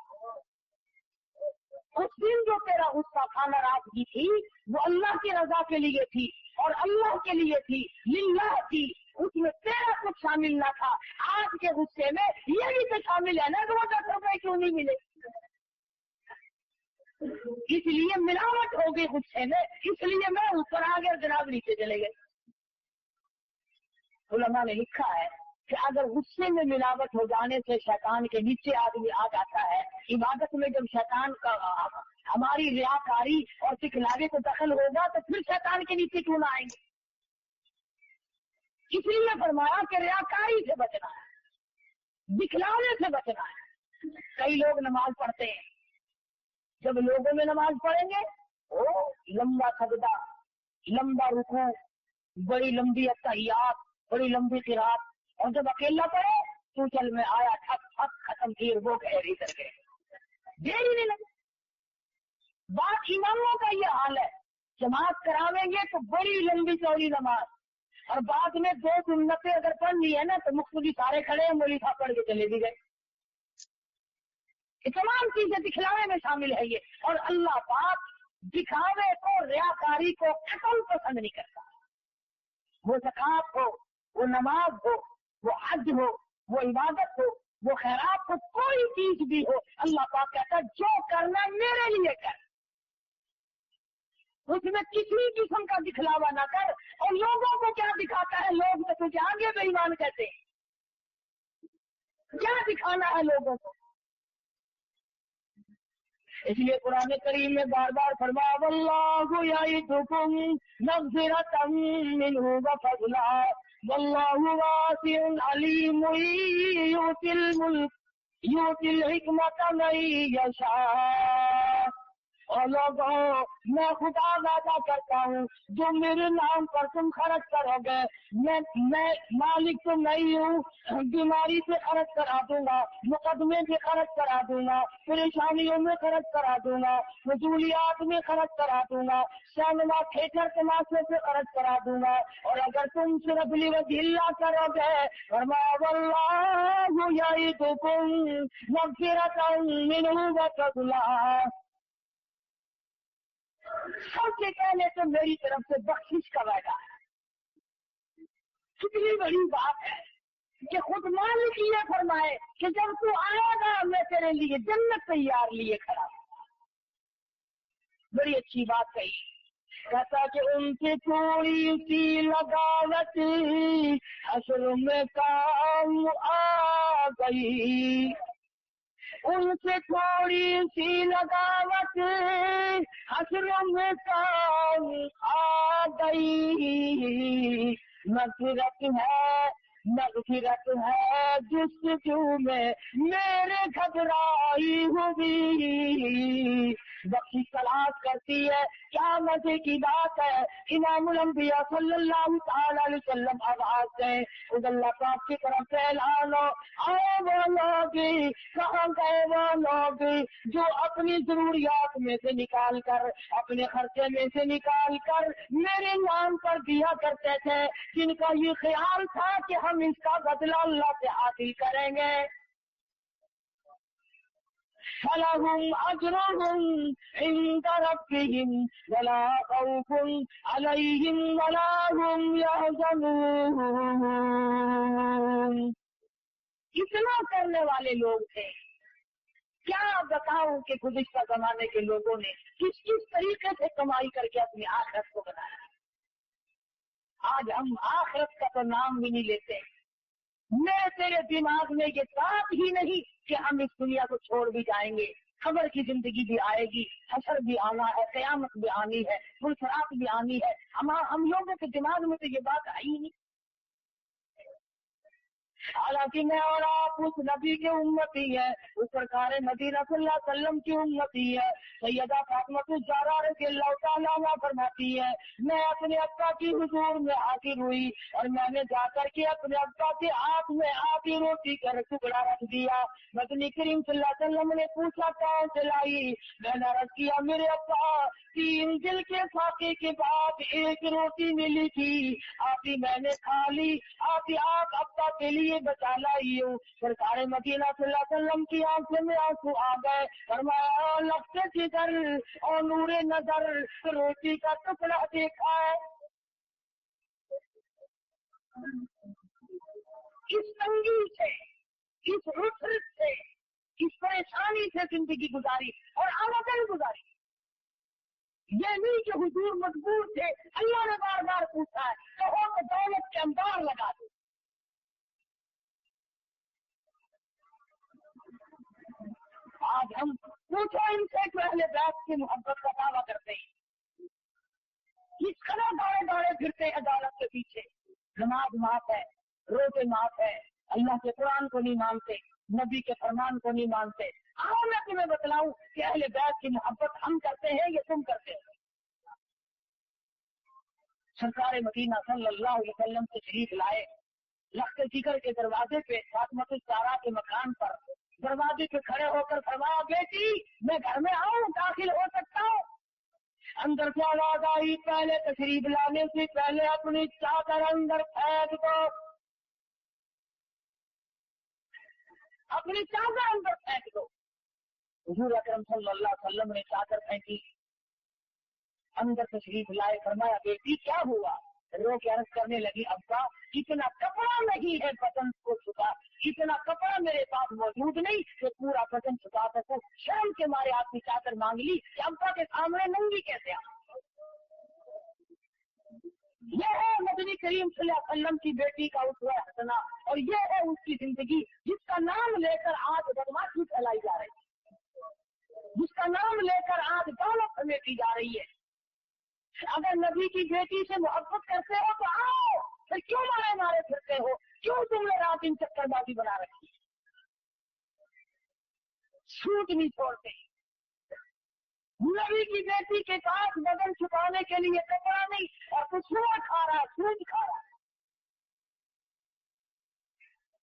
उस दिन जो तेरा गुस्सा था, नाराजगी थी, वो अल्लाह की रजा के लिए थी और अल्लाह के लिए थी, लिल्लाह थी, उसमें तेरा कुछ शामिल ना था। आज के गुस्से में ये भी तो शामिल है ना, तो 10 रुपए क्यों नहीं मिले। इसलिए मिलावट हो गई गुस्से में, इसलिए मैं ऊपर आ गया, जनाब नीचे चले गए। उलमा ने लिखा है कि अगर गुस्से में मिलावट हो जाने से शैतान के नीचे आदमी आ जाता है, इबादत में जब शैतान का हमारी रियाकारी और सिखलावे को दखल होगा तो फिर शैतान के नीचे क्यों ना आएंगे। इसलिए फरमाया कि रियाकारी से बचना है, दिखलावे से बचना है। कई लोग नमाज पढ़ते हैं, जब लोगों में नमाज पढ़ेंगे ओ लंबा सजदा, लंबा रुकू, बड़ी लंबी अत्तहियात, बड़ी लंबी किरात, और जब अकेला पढ़े तो चल में आया, ठक ठक खत्म फिर वो गहरी कर गए, देर ही नहीं लगे। बात इमामों का ये हाल है, जमात करावेंगे तो बड़ी लंबी चौड़ी नमाज, और बाद में 2 सुन्नतें अगर पढ़ ली है ना तो मुख्तली सारे खड़े हैं, मौलवी साहब पढ़ के चले भी गए। तमाम चीजें दिखलावे में शामिल है ये। और अल्लाह पाक दिखावे को, रियाकारी को कतल पसंद नहीं करता। वो ज़कात हो, वो नमाज हो, वो हज हो, वो इबादत हो, वो खैरात हो, कोई चीज भी हो, अल्लाह पाक कहता है जो करना मेरे लिए कर, उसमें किसी किस्म का दिखलावा ना कर। और लोगों को क्या दिखाता है, लोग तो तुझे आगे बेईमान कहते हैं, क्या दिखाना है लोगों को। इसलिए कुरान करीम में बार बार फरमाया वल्लाहु यईदुकुम मग़फ़िरतम मिन्हु व फ़ज़ला वल्लाहु वासिउन अलीम युतिल हिकमत मन यशा। और लोगों, मैं खुदा वादा करता हूँ जो मेरे नाम पर तुम खर्च करोगे, मैं मालिक तो नहीं हूँ, बीमारी से खर्च करा दूंगा, मुकदमे से खर्च करा दूंगा, परेशानियों में खर्च करा दूंगा, फजूलियात में खर्च करा दूंगा, सिनेमा थिएटर तमाशे से खर्च करा दूंगा। और अगर तुम सिर्फ लिवजिल्लाह करोगे, वल्लाहु यईदुकुम मग़फ़िरतम मिन्हु व फ़ज़ला, सबसे पहले तो मेरी तरफ से बख्शिश का वादा है। कितनी बड़ी बात है कि खुद मालिक ये फरमाए कि जब तू आएगा मैं तेरे लिए जन्नत तैयार लिए खड़ा। बड़ी अच्छी बात कही। कहता कि उनसे थोड़ी सी लगावट हश्र में काम आ गई, उनसे थोड़ी सी लगावट के हसरों में कौन आ गई, मगफिरत है जुस्तजू में मेरे घबराई हुई। बख्शी तलाश करती है, क्या मजे की बात है। इमामुल अंबिया सल्लल्लाहु तआला अलैहि वसल्लम आवाज दें, खुद अल्लाह पाक की तरफ से ऐलान हो, आए वो लोग, कहाँ गए वो लोग जो अपनी जरूरियात में से निकाल कर, अपने खर्चे में से निकाल कर मेरे नाम पर दिया करते थे, जिनका ये ख्याल था कि हम इसका बदला अल्लाह से हासिल करेंगे। फलहुम अजरुहुम इंद रब्बिहिम वला खौफुन अलैहिम वला हुम यहज़नून। इतना करने वाले लोग थे। क्या बताऊं कि गुज़िश्ता जमाने के लोगों ने किस किस तरीके से कमाई करके अपनी आखिरत को बनाया। आज हम आखिरत का तो नाम भी नहीं लेते। मेरे तेरे दिमाग में ये बात ही नहीं कि हम इस दुनिया को छोड़ भी जाएंगे, खबर की जिंदगी भी आएगी, हशर भी आना है, कयामत भी आनी है, फुलसरात भी आनी है। हम लोगों के दिमाग में तो ये बात आई नहीं। हालांकि मैं और आप उस नबी के उम्मती है, उस सरकार मदीना सल्लल्लाहु अलैहि वसल्लम की उम्मती है। सैयदा फातिमा ज़हरा रज़ियल्लाहु तआला अन्हा फरमाती है, मैं अपने अब्बा की हुजूर में हाजिर हुई और मैंने जाकर के अपने अब्बा के हाथ में आधी रोटी का टुकड़ा रख दिया। नबी करीम सल्लल्लाहु अलैहि वसल्लम ने पूछा कौन से लाई? मैंने अर्ज किया मेरे अब्बा, 3 दिल के फाके के बाद एक रोटी मिली थी, आधी मैंने खा ली, आधी आप अब्बा के लिए बचा लाई हूँ। सरकार मदीना सल्लल्लाहु अलैहि वसल्लम की आंखों में आंसू आ गए। फरमाया लफ्ज़ जिगर और नूरे नजर, रोटी का टुकड़ा देखा है। इस तंगी से, इस रुख से, इस परेशानी से जिंदगी गुजारी और आमदन गुजारी। ये नहीं कि हुजूर मजबूर थे, अल्लाह ने बार बार पूछा है तो हो तो दौलत के अंबार लगा दो। आज हम पूछो इनसे कि अहले बैत की मोहब्बत का दावा करते हैं, किस तरह दौड़े दौड़े फिरते हैं अदालत के पीछे। नमाज माफ है, रोजे माफ है, अल्लाह के कुरान को नहीं मानते, नबी के फरमान को नहीं मानते। आओ मैं तुम्हें बतलाऊं कि अहले बैत की मोहब्बत हम करते हैं या तुम करते हो। सरकार मदीना सल्लल्लाहु अलैहि वसल्लम से शरीफ लाए, लख्त जिगर के दरवाजे पे, फातिमा ज़हरा के मकान पर दरवाजे पे खड़े होकर फरमाया बेटी मैं घर में आऊं, दाखिल हो सकता हूँ? अंदर से आवाज आई, पहले तशरीफ लाने से पहले अपनी चादर अंदर फेंक दो, अपनी चादर अंदर फेंक दो। हुजूर अकरम सल्लल्लाहु अलैहि वसल्लम ने चादर फेंकी, अंदर तशरीफ लाए, फरमाया बेटी क्या हुआ? रो के अर्ज करने लगी अब्बा इतना कपड़ा नहीं है बदन को छुपा, इतना कपड़ा मेरे पास मौजूद नहीं कि पूरा बदन छुपा सकूं। शर्म के मारे आपकी चादर मांग ली कि अब्बा के सामने नंगी कैसे आ। ये है नबी करीम सल्लल्लाहु अलैहि वसल्लम की बेटी का उसवा हसना, और ये है उसकी जिंदगी जिसका नाम लेकर आज बदमाशी फैलाई जा रही है, जिसका नाम लेकर आज दौलत समेटी जा रही है। अगर नबी की बेटी से मोहब्बत करते हो तो आओ, फिर क्यों मारे मारे फिरते हो? क्यों तुमने रात दिन चक्करबाजी बना रखी? छूट नहीं छोड़ते। नबी की बेटी के पास बदन छुपाने के लिए कपड़ा नहीं और कुछ सूद खा रहा, सूद खा रहा।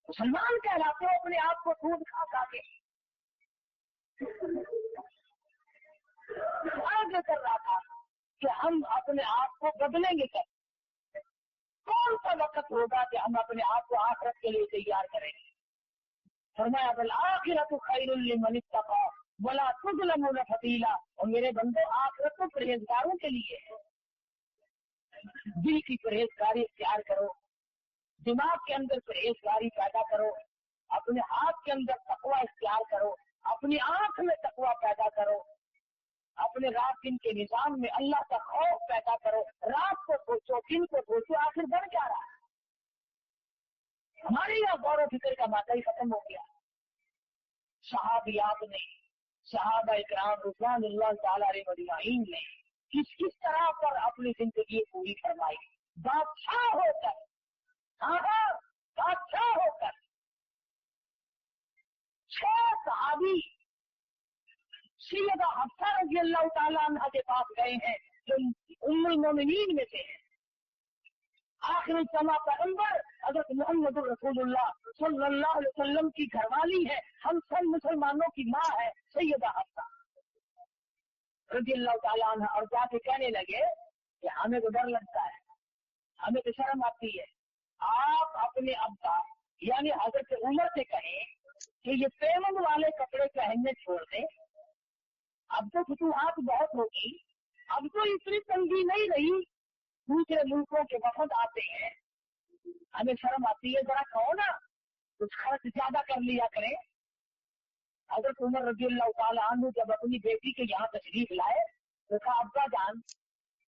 मुसलमान कहलाते हो अपने आप को सूद खा खा के। आगे कर रहा था कि हम अपने आप को बदलेंगे कैसे? कौन सा वक्त होगा कि हम अपने आप को आखिरत के लिए तैयार करेंगे? फरमाया बल आखिरत खैरुल लिमन इत्तका वला तुज़लमून फतीला। और मेरे बंदो आखिरत तो परहेजगारों के लिए है। दिल की परहेजगारी इख्तियार करो, दिमाग के अंदर परहेजगारी पैदा करो, अपने हाथ के अंदर तकवा इख्तियार करो, अपनी आंख में तकवा पैदा करो, अपने रात दिन के निजाम में अल्लाह का खौफ पैदा करो। रात को सोचो, दिन को सोचो, आखिर बन क्या रहा है? हमारे यहाँ गौर फिक्र का माता ही खत्म हो गया। सहाबियात ने, सहाबा इकराम रुज़वानुल्लाह ताला अलैहिम अजमाइन ने किस किस तरह पर अपनी जिंदगी पूरी फरमाई, बादशाह होकर, हाँ बादशाह होकर 6 सहाबी सैयदा हफ्सा रज़ी अल्लाह ताला अन्हा के पास गए हैं जो उम्मुल मोमिनीन में से हैं। आखिरी समा पैगंबर हज़रत मोहम्मद रसूलुल्लाह सल्लल्लाहु अलैहि वसल्लम की घरवाली है, हम सब मुसलमानों की माँ है सैयदा हफ्सा रज़ी अल्लाह ताला अन्हा। और जाके कहने लगे कि हमें तो डर लगता है, हमें तो शर्म आती है, आप अपने अब्बा यानी हज़रत उमर से कहें कि ये पेमंद वाले कपड़े पहनने छोड़ दें, अब तो फतूहात बहुत होगी, अब तो इतनी तंगी नहीं रही, दूसरे मुल्कों के वफद आते हैं, हमें शर्म आती है, जरा कहो ना कुछ खर्च ज्यादा कर लिया करें। हज़रत उमर रज़ी अल्लाह ताला अन्हु जब अपनी बेटी के यहाँ तशरीफ लाए तो कहा, अब्बा जान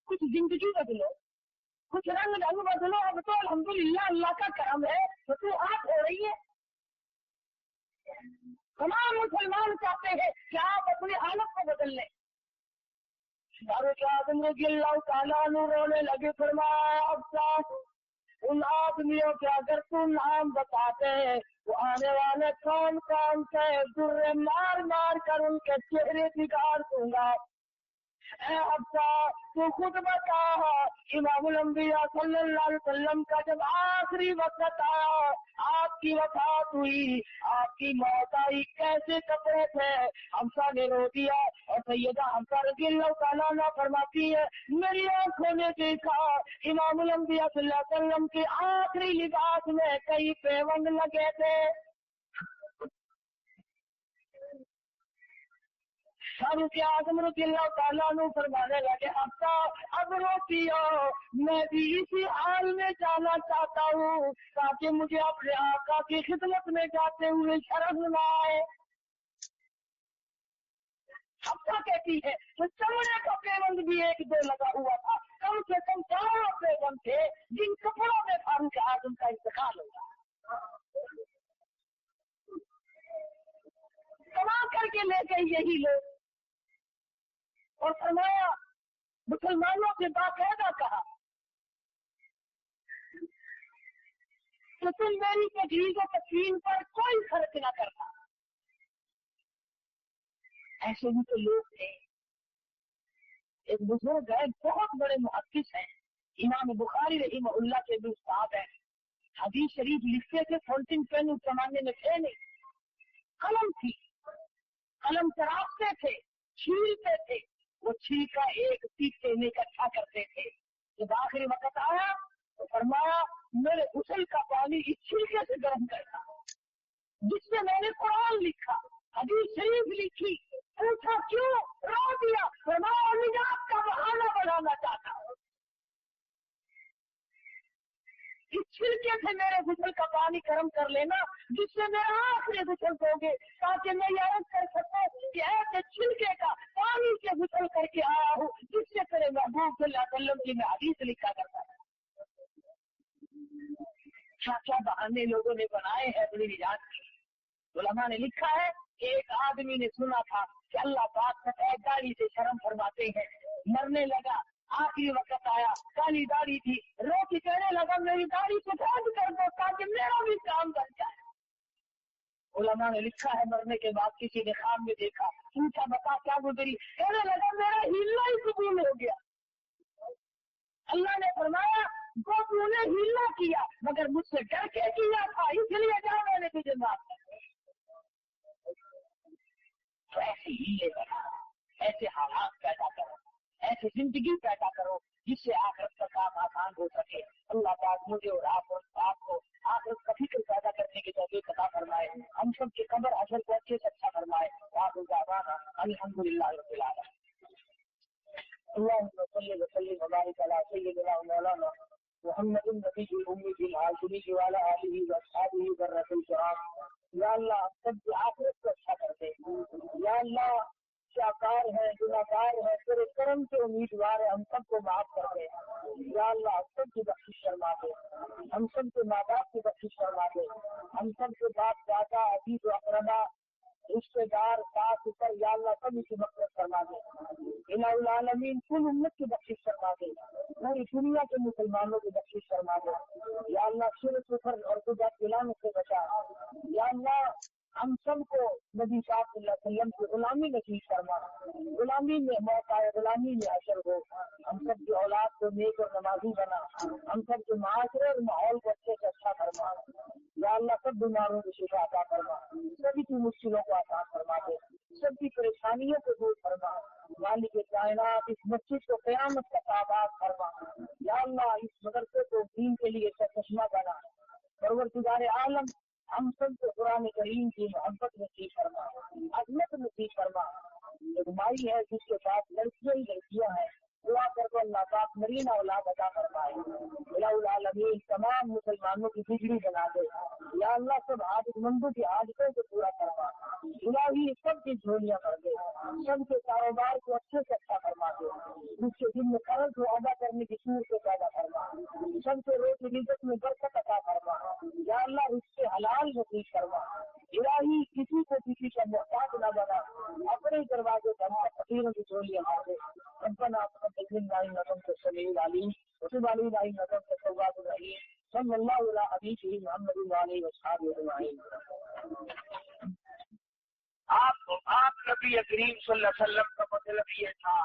कुछ जिंदगी बदलो, कुछ रंग ढंग बदलो, अब तो अल्हम्दुलिल्लाह अल्लाह का करम है, फतूहात हो रही है। तमाम मुसलमान चाहते हैं कि आप अपनी हालत को बदल लें। फारूक आज़म रज़ी अल्लाह ताला अन्हु रोने लगे, फरमाया अब्बा उन आदमियों के अगर तुम नाम बताते वो आने वाले कौन कौन से दुर्रे मार मार कर उनके चेहरे बिगाड़ दूंगा। अब्बा तू खुद बता, इमामुल अंबिया सल्लल्लाहु अलैहि वसल्लम का जब आखिरी वक्त आया, आपकी वफात हुई, आपकी मौत आई, कैसे कपड़े थे? हमसा ने रो दिया और सैयदा हमसा रज़ी अल्लाह ताला अन्हा फरमाती है, मेरी आंखों ने देखा इमामुल अंबिया सल्लल्लाहु अलैहि वसल्लम के आखिरी लिबास में कई पेवंद लगे थे। फारूक आज़म रज़ी अल्लाह ताला अन्हु फरमाने लगे, अब रोकियो, मैं भी इसी हाल में जाना चाहता हूँ ताकि मुझे अपने आका की खिदमत में जाते हुए शर्म न आए। हफ्सा कहती है तो चमड़े का पेबंद भी 1-2 लगा हुआ था, कम से कम 4 पेबंद थे जिन कपड़ों में फारूक आज़म का इंतकाल हुआ। कमा करके ले गए यही लोग और फरमाया, मुसलमानों से बाकायदा कहा तो तुम मेरी तजवीज़ और तकसीम पर कोई खर्च न करना। ऐसे भी तो लोग थे। एक बुजुर्ग है, बहुत बड़े मुहद्दिस हैं, इमाम बुखारी रहमहुल्लाह के भी उस्ताद हैं, हदीस शरीफ लिखते थे, फोल्डिंग पेन उस जमाने में थे नहीं, कलम थी, कलम तराशते थे, छीलते थे, वो छिलका एक सीखे में इकट्ठा करते थे। जब आखिरी वक्त आया तो फरमाया, मेरे गुस्ल का पानी इस छिलके से गर्म करना जिसमें मैंने कुरान लिखा, हदीस शरीफ लिखी। पूछा क्यों? रो दिया। फरमाया, निजात का बहाना बनाना चाहता हूँ, इस छिलके से मेरे गुस्ल का पानी गर्म कर लेना जिससे मेरा आखिरी गुस्ल दोगे, ताकि मैं ये अर्ज कर सकूं कि ऐसे छिलके का पानी से गुस्ल करके आया हूँ जिससे तेरे महबूब सल्लल्लाहु अलैहि वसल्लम की मैं हदीस लिखा करता था। क्या क्या बहाने लोगों ने बनाए हैं अपनी निजात की। उलमा ने लिखा है कि एक आदमी ने सुना था कि अल्लाह पाक सफेद दाढ़ी से शर्म फरमाते हैं, मरने लगा, आखिरी वक्त आया, काली दाढ़ी थी, रो के कहने लगा, मेरी दाढ़ी सफेद कर दो ताकि मेरा भी काम बन जाए। उलमा ने लिखा है मरने के बाद किसी ने ख्वाब में देखा, पूछा बता क्या गुजरी? कहने लगा, मेरा हिलना ही कबूल हो गया। अल्लाह ने फरमाया, वो तूने हिलना किया मगर मुझसे डर के किया था, इसलिए जा मैंने तुझे माफ कर। तो ऐसे हीले बना, ऐसे हालात पैदा करो, ऐसी जिंदगी पैदा करो जिससे आखिरत का काम आसान हो सके। अल्लाह पाक मुझे और आपको आखिरत का फिक्र पैदा करने की तौफीक अता फरमाए, हम सब के कब्र हशर को अच्छे से अच्छा फरमाए। अल्हम्दुलिल्लाह रब्बिल आलमीन। अल्लाहुम्मा सल्लि व सल्लिम व बारिक अला सय्यिदिना व मौलाना मुहम्मदिन नबिय्यिल उम्मीय्यिल हाशिमी व अला आलिहि व अस्हाबिहि बर्रतिल किराम। या अल्लाह सब की आखिरत को अच्छा कर दे। या अल्लाह शाकार है, गुनाहगार है, तेरे करम के उम्मीदवार है, हम सबको माफ कर दे। या अल्लाह हम सब की बख्शिश फरमा दे, हम सब के माँ बाप की बख्शिश फरमा दे, हम सब के बाप दादा अजीज अकरबा رشتے دار ساتھ اوپر یا اللہ سبھی کی مغفرت فرما دے، الہ العالمین کل امت کی بخشش فرما دے، پوری دنیا کے مسلمانوں کی بخشش فرما دے، یا اللہ شرک کفر اور بدعت ملانے سے بچا، یا اللہ ہم سب کو نبی صاحب صلی اللہ علیہ وسلم کی غلامی نصیب فرما، غلامی میں موت آئے، غلامی میں حشر ہو، ہم سب کی اولاد کو نیک اور نمازی بنا، ہم سب کے معاشرے اور ماحول کو اچھے سے اچھا فرما، یا اللہ سب بیماروں کو شفا عطا فرما، سبھی کی مشکلوں کو آسان فرما دے، سب کی پریشانیوں کو دور فرما، مالک کائنات اس مسجد کو قیامت کا آباد فرما، یا اللہ اس مدرسے کو دین کے لیے چشمہ بنا، پروردگار عالم ہم سب کو قرآن کریم کی محبت نصیب فرما، عظمت نصیب فرما، ایک مائی ہے جس کے پاس لڑکیاں ہی لڑکیاں ہیں، دعا کر کو اللہ پاک مرینہ اولاد عطا فرمائے، الہ العالمین تمام مسلمانوں کی بجلی بنا دے، یا اللہ سب حاجت مندوں کی حاجتوں کو پورا کروا، الہی سب کی جھولیاں کر دے، سب کے کاروبار کو اچھے سے اچھا فرما دے، جس کے دن میں قرض کو ادا کرنے کی صورت کو پیدا فرما، سب کے روزی رزق میں برکت عطا فرما، یا اللہ رزق حلال نصیب فرما، الہی کسی کو کسی کا محتاج نہ بنا، اپنے دروازے بنا فقیروں کی جھولیاں مار دے، ربنا تقبل منا انك انت السميع العليم وتب علينا انك انت التواب الرحيم صلى الله على حبيبه محمد وعلى اله وصحبه اجمعين۔ آپ نبی کریم صلی اللہ علیہ وسلم کا مطلب یہ تھا